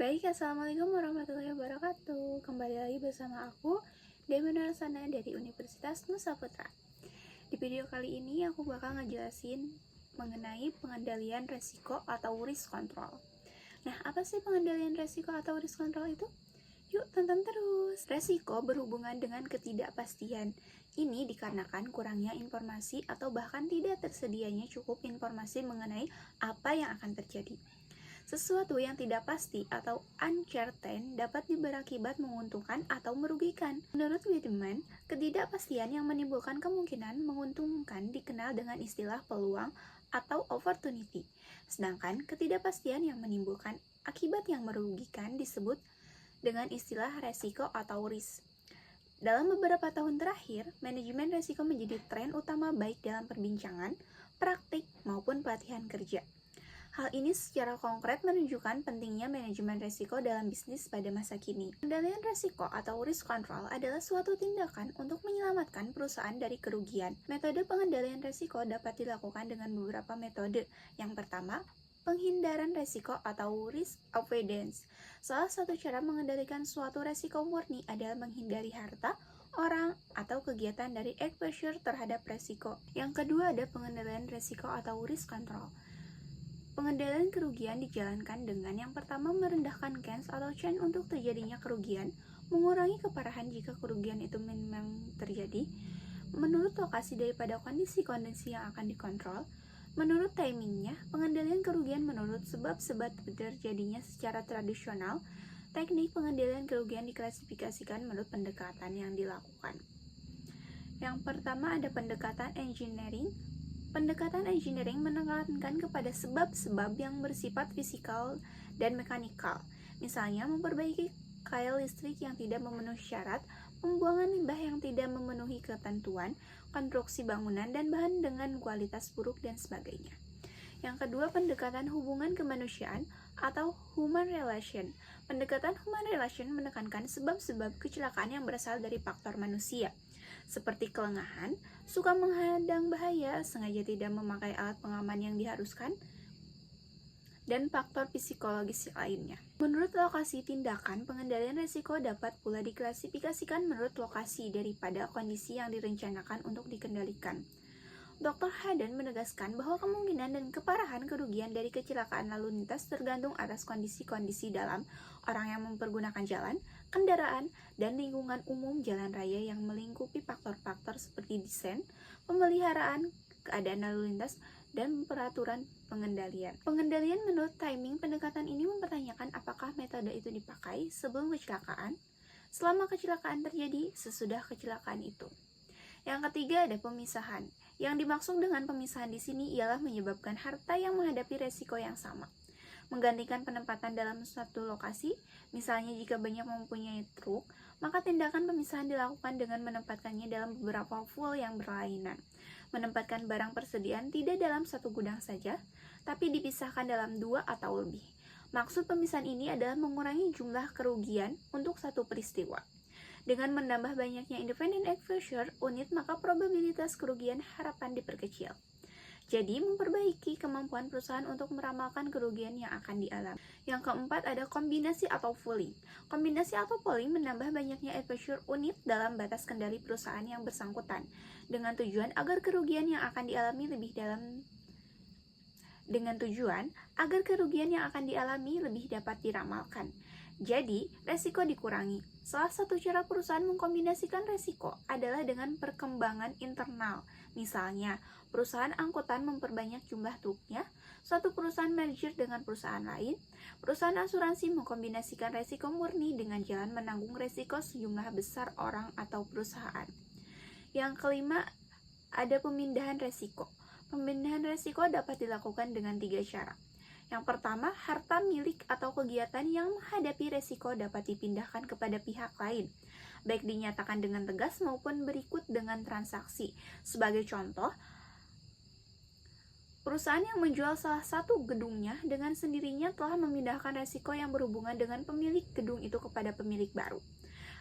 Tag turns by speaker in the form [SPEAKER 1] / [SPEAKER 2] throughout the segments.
[SPEAKER 1] Baik, Assalamualaikum warahmatullahi wabarakatuh. Kembali lagi bersama aku, Demi Narasana dari Universitas Nusa Putra. Di video kali ini aku bakal ngejelasin mengenai pengendalian resiko atau risk control. Nah, apa sih pengendalian resiko atau risk control itu? Yuk, tonton terus. Resiko berhubungan dengan ketidakpastian. Ini dikarenakan kurangnya informasi atau bahkan tidak tersedianya cukup informasi mengenai apa yang akan terjadi. Sesuatu yang tidak pasti atau uncertain dapat berakibat menguntungkan atau merugikan. Menurut Wiedemann, ketidakpastian yang menimbulkan kemungkinan menguntungkan dikenal dengan istilah peluang atau opportunity. Sedangkan ketidakpastian yang menimbulkan akibat yang merugikan disebut dengan istilah resiko atau risk. Dalam beberapa tahun terakhir, manajemen resiko menjadi tren utama baik dalam perbincangan, praktik, maupun pelatihan kerja. Hal ini secara konkret menunjukkan pentingnya manajemen resiko dalam bisnis pada masa kini. Pengendalian resiko atau risk control adalah suatu tindakan untuk menyelamatkan perusahaan dari kerugian. Metode pengendalian resiko dapat dilakukan dengan beberapa metode. Yang pertama, penghindaran resiko atau risk avoidance. Salah satu cara mengendalikan suatu resiko murni adalah menghindari harta, orang, atau kegiatan dari exposure terhadap resiko. Yang kedua ada pengendalian resiko atau risk control. Pengendalian kerugian dijalankan dengan yang pertama merendahkan chance atau chance untuk terjadinya kerugian, mengurangi keparahan jika kerugian itu memang terjadi, menurut lokasi daripada kondisi-kondisi yang akan dikontrol, menurut timingnya, pengendalian kerugian menurut sebab-sebab terjadinya secara tradisional, teknik pengendalian kerugian diklasifikasikan menurut pendekatan yang dilakukan. Yang pertama ada pendekatan engineering. Pendekatan engineering menekankan kepada sebab-sebab yang bersifat fisikal dan mekanikal, misalnya memperbaiki kail listrik yang tidak memenuhi syarat, pembuangan limbah yang tidak memenuhi ketentuan, konstruksi bangunan dan bahan dengan kualitas buruk, dan sebagainya. Yang kedua, pendekatan hubungan kemanusiaan atau human relation. Pendekatan human relation menekankan sebab-sebab kecelakaan yang berasal dari faktor manusia, seperti kelengahan, suka menghadang bahaya, sengaja tidak memakai alat pengaman yang diharuskan, dan faktor psikologis lainnya. Menurut lokasi tindakan, pengendalian risiko dapat pula diklasifikasikan menurut lokasi daripada kondisi yang direncanakan untuk dikendalikan. Dr. Haddon menegaskan bahwa kemungkinan dan keparahan kerugian dari kecelakaan lalu lintas tergantung atas kondisi-kondisi dalam orang yang mempergunakan jalan, kendaraan, dan lingkungan umum jalan raya yang melingkupi faktor-faktor seperti desain, pemeliharaan, keadaan lalu lintas, dan peraturan pengendalian. Pengendalian menurut timing pendekatan ini mempertanyakan apakah metode itu dipakai sebelum kecelakaan, selama kecelakaan terjadi, sesudah kecelakaan itu. Yang ketiga ada pemisahan. Yang dimaksud dengan pemisahan di sini ialah menyebabkan harta yang menghadapi resiko yang sama. Menggantikan penempatan dalam suatu lokasi, misalnya jika banyak mempunyai truk, maka tindakan pemisahan dilakukan dengan menempatkannya dalam beberapa pool yang berlainan. Menempatkan barang persediaan tidak dalam satu gudang saja, tapi dipisahkan dalam 2 atau lebih. Maksud pemisahan ini adalah mengurangi jumlah kerugian untuk satu peristiwa. Dengan menambah banyaknya independent exposure unit, maka probabilitas kerugian harapan diperkecil. Jadi, memperbaiki kemampuan perusahaan untuk meramalkan kerugian yang akan dialami. Yang keempat ada kombinasi atau pooling. Kombinasi atau pooling menambah banyaknya exposure unit dalam batas kendali perusahaan yang bersangkutan, dengan tujuan agar kerugian yang akan dialami lebih dapat diramalkan. Jadi, resiko dikurangi. Salah satu cara perusahaan mengkombinasikan resiko adalah dengan perkembangan internal. Misalnya, perusahaan angkutan memperbanyak jumlah truknya, suatu perusahaan merger dengan perusahaan lain, perusahaan asuransi mengkombinasikan resiko murni dengan jalan menanggung resiko sejumlah besar orang atau perusahaan. Yang kelima, ada pemindahan resiko. Pemindahan resiko dapat dilakukan dengan 3 cara. Yang pertama, harta milik atau kegiatan yang menghadapi resiko dapat dipindahkan kepada pihak lain, baik dinyatakan dengan tegas maupun berikut dengan transaksi. Sebagai contoh, perusahaan yang menjual salah satu gedungnya dengan sendirinya telah memindahkan resiko yang berhubungan dengan pemilik gedung itu kepada pemilik baru.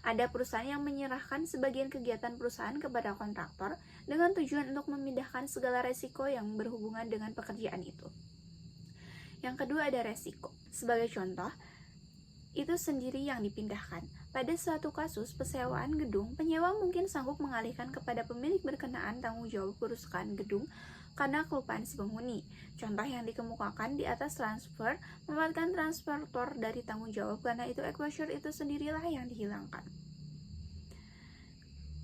[SPEAKER 1] Ada perusahaan yang menyerahkan sebagian kegiatan perusahaan kepada kontraktor dengan tujuan untuk memindahkan segala resiko yang berhubungan dengan pekerjaan itu. Yang kedua ada resiko. Sebagai contoh, itu sendiri yang dipindahkan. Pada suatu kasus persewaan gedung, penyewa mungkin sanggup mengalihkan kepada pemilik berkenaan tanggung jawab kerusakan gedung karena kelupaan si penghuni. Contoh yang dikemukakan di atas transfer, memanfaatkan transportor dari tanggung jawab karena itu exposure itu sendirilah yang dihilangkan.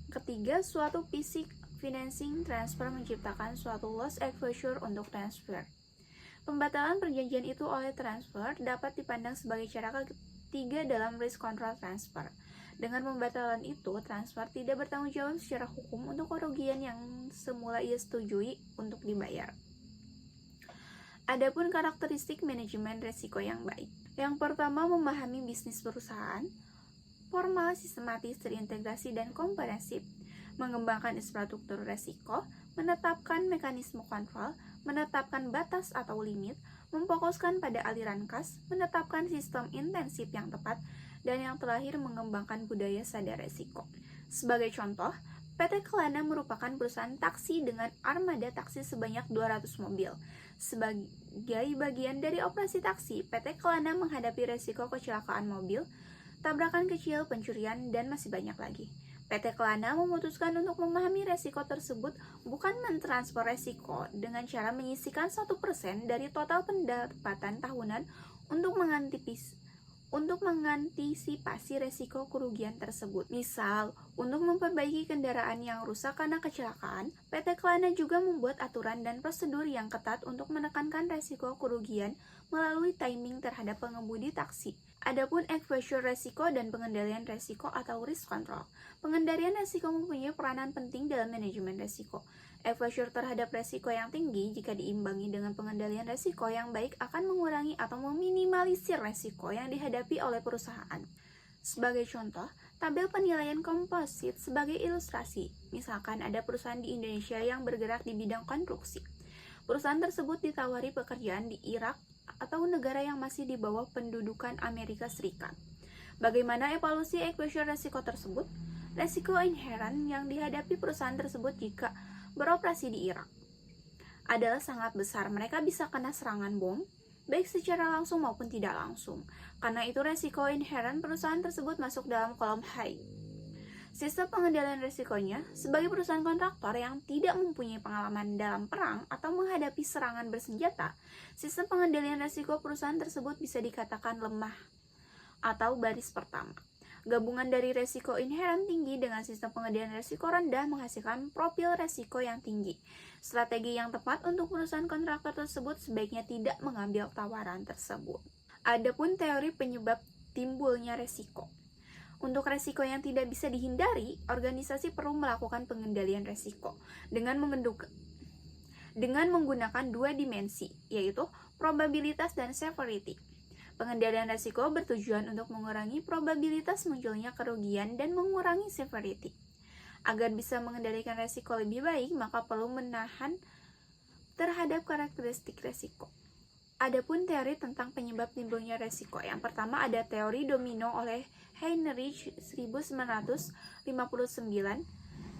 [SPEAKER 1] Ketiga, suatu fisik financing transfer menciptakan suatu loss exposure untuk transfer. Pembatalan perjanjian itu oleh transfer dapat dipandang sebagai cara ketiga dalam risk control transfer. Dengan pembatalan itu, transfer tidak bertanggung jawab secara hukum untuk kerugian yang semula ia setujui untuk dibayar. Adapun karakteristik manajemen risiko yang baik. Yang pertama, memahami bisnis perusahaan, formal, sistematis, terintegrasi, dan komprehensif, mengembangkan infrastruktur risiko, menetapkan mekanisme kontrol, menetapkan batas atau limit, memfokuskan pada aliran kas, menetapkan sistem intensif yang tepat, dan yang terakhir mengembangkan budaya sadar risiko. Sebagai contoh, PT Kelana merupakan perusahaan taksi dengan armada taksi sebanyak 200 mobil. Sebagai bagian dari operasi taksi, PT Kelana menghadapi risiko kecelakaan mobil, tabrakan kecil, pencurian, dan masih banyak lagi. PT Kelana memutuskan untuk memahami resiko tersebut bukan mentransfer resiko dengan cara menyisihkan 1% dari total pendapatan tahunan untuk mengantisipasi resiko kerugian tersebut. Misal, untuk memperbaiki kendaraan yang rusak karena kecelakaan, PT Kelana juga membuat aturan dan prosedur yang ketat untuk menekankan resiko kerugian melalui timing terhadap pengemudi taksi. Adapun exposure resiko dan pengendalian resiko atau risk control. Pengendalian resiko mempunyai peranan penting dalam manajemen resiko. Exposure terhadap resiko yang tinggi jika diimbangi dengan pengendalian resiko yang baik akan mengurangi atau meminimalisir resiko yang dihadapi oleh perusahaan. Sebagai contoh, tabel penilaian komposit sebagai ilustrasi. Misalkan ada perusahaan di Indonesia yang bergerak di bidang konstruksi. Perusahaan tersebut ditawari pekerjaan di Irak atau negara yang masih di bawah pendudukan Amerika Serikat. Bagaimana evaluasi exposure resiko tersebut? Resiko inherent yang dihadapi perusahaan tersebut jika beroperasi di Irak adalah sangat besar. Mereka bisa kena serangan bom, baik secara langsung maupun tidak langsung. Karena itu resiko inherent perusahaan tersebut masuk dalam kolom high. Sistem pengendalian risikonya, sebagai perusahaan kontraktor yang tidak mempunyai pengalaman dalam perang atau menghadapi serangan bersenjata, sistem pengendalian risiko perusahaan tersebut bisa dikatakan lemah atau baris pertama. Gabungan dari resiko inherent tinggi dengan sistem pengendalian risiko rendah menghasilkan profil resiko yang tinggi. Strategi yang tepat untuk perusahaan kontraktor tersebut sebaiknya tidak mengambil tawaran tersebut. Adapun teori penyebab timbulnya resiko. Untuk resiko yang tidak bisa dihindari, organisasi perlu melakukan pengendalian resiko dengan menggunakan dua dimensi, yaitu probabilitas dan severity. Pengendalian resiko bertujuan untuk mengurangi probabilitas munculnya kerugian dan mengurangi severity. Agar bisa mengendalikan resiko lebih baik, maka perlu menahan terhadap karakteristik resiko. Adapun teori tentang penyebab timbulnya resiko. Yang pertama ada teori domino oleh Heinrich 1959.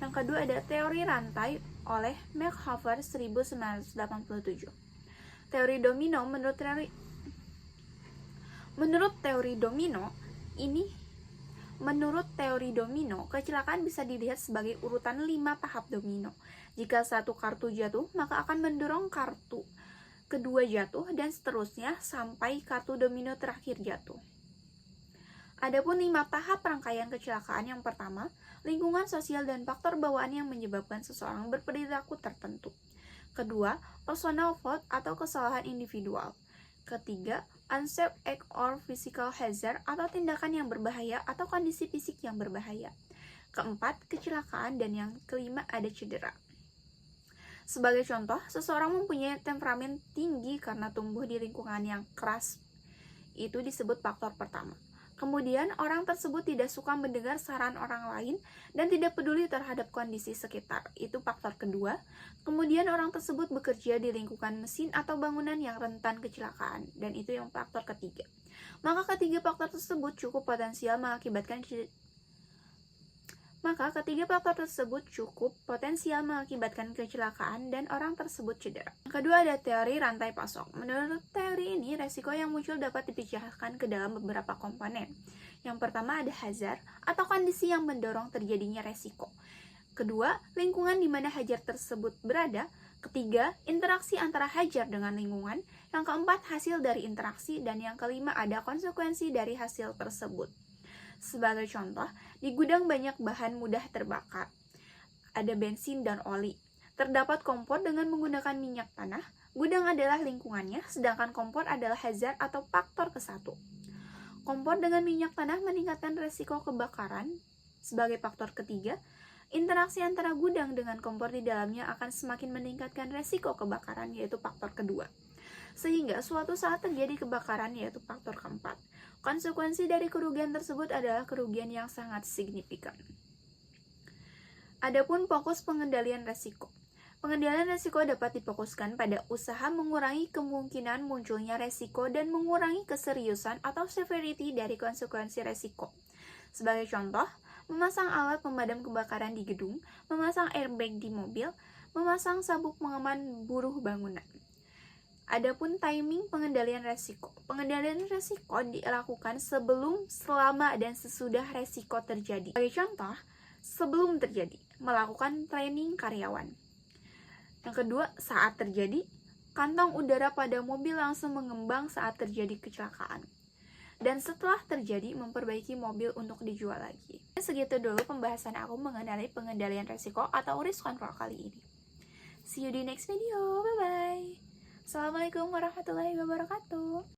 [SPEAKER 1] Yang kedua ada teori rantai oleh Markhofer 1987. Teori domino menurut teori domino, kecelakaan bisa dilihat sebagai urutan 5 tahap domino. Jika satu kartu jatuh, maka akan mendorong kartu kedua jatuh dan seterusnya sampai kartu domino terakhir jatuh. Adapun 5 tahap rangkaian kecelakaan. Yang pertama, lingkungan sosial dan faktor bawaan yang menyebabkan seseorang berperilaku tertentu. Kedua, personal fault atau kesalahan individual. Ketiga, unsafe act or physical hazard atau tindakan yang berbahaya atau kondisi fisik yang berbahaya. Keempat, kecelakaan, dan yang kelima ada cedera. Sebagai contoh, seseorang mempunyai temperamen tinggi karena tumbuh di lingkungan yang keras. Itu disebut faktor pertama. Kemudian, orang tersebut tidak suka mendengar saran orang lain dan tidak peduli terhadap kondisi sekitar. Itu faktor kedua. Kemudian, orang tersebut bekerja di lingkungan mesin atau bangunan yang rentan kecelakaan. Dan itu yang faktor ketiga. Maka ketiga faktor tersebut cukup potensial mengakibatkan maka ketiga faktor tersebut cukup potensial mengakibatkan kecelakaan dan orang tersebut cedera. Yang kedua ada teori rantai pasok. Menurut teori ini, resiko yang muncul dapat dipecahkan ke dalam beberapa komponen. Yang pertama ada hazard atau kondisi yang mendorong terjadinya resiko. Kedua, lingkungan di mana hazard tersebut berada. Ketiga, interaksi antara hazard dengan lingkungan. Yang keempat, hasil dari interaksi. Dan yang kelima, ada konsekuensi dari hasil tersebut. Sebagai contoh, di gudang banyak bahan mudah terbakar. Ada bensin dan oli. Terdapat kompor dengan menggunakan minyak tanah. Gudang adalah lingkungannya, sedangkan kompor adalah hazard atau faktor ke-1. Kompor dengan minyak tanah meningkatkan resiko kebakaran. Sebagai faktor ketiga, interaksi antara gudang dengan kompor di dalamnya akan semakin meningkatkan resiko kebakaran, yaitu faktor kedua. Sehingga suatu saat terjadi kebakaran, yaitu faktor keempat. Konsekuensi dari kerugian tersebut adalah kerugian yang sangat signifikan. Adapun fokus pengendalian resiko. Pengendalian resiko dapat difokuskan pada usaha mengurangi kemungkinan munculnya resiko dan mengurangi keseriusan atau severity dari konsekuensi resiko. Sebagai contoh, memasang alat pemadam kebakaran di gedung, memasang airbag di mobil, memasang sabuk pengaman buruh bangunan. Adapun timing pengendalian resiko. Pengendalian resiko dilakukan sebelum, selama, dan sesudah resiko terjadi. Sebagai contoh, sebelum terjadi, melakukan training karyawan. Yang kedua, saat terjadi, kantong udara pada mobil langsung mengembang saat terjadi kecelakaan. Dan setelah terjadi, memperbaiki mobil untuk dijual lagi. Segitu dulu pembahasan aku mengenai pengendalian resiko atau risk control kali ini. See you di next video. Bye-bye. Assalamualaikum warahmatullahi wabarakatuh.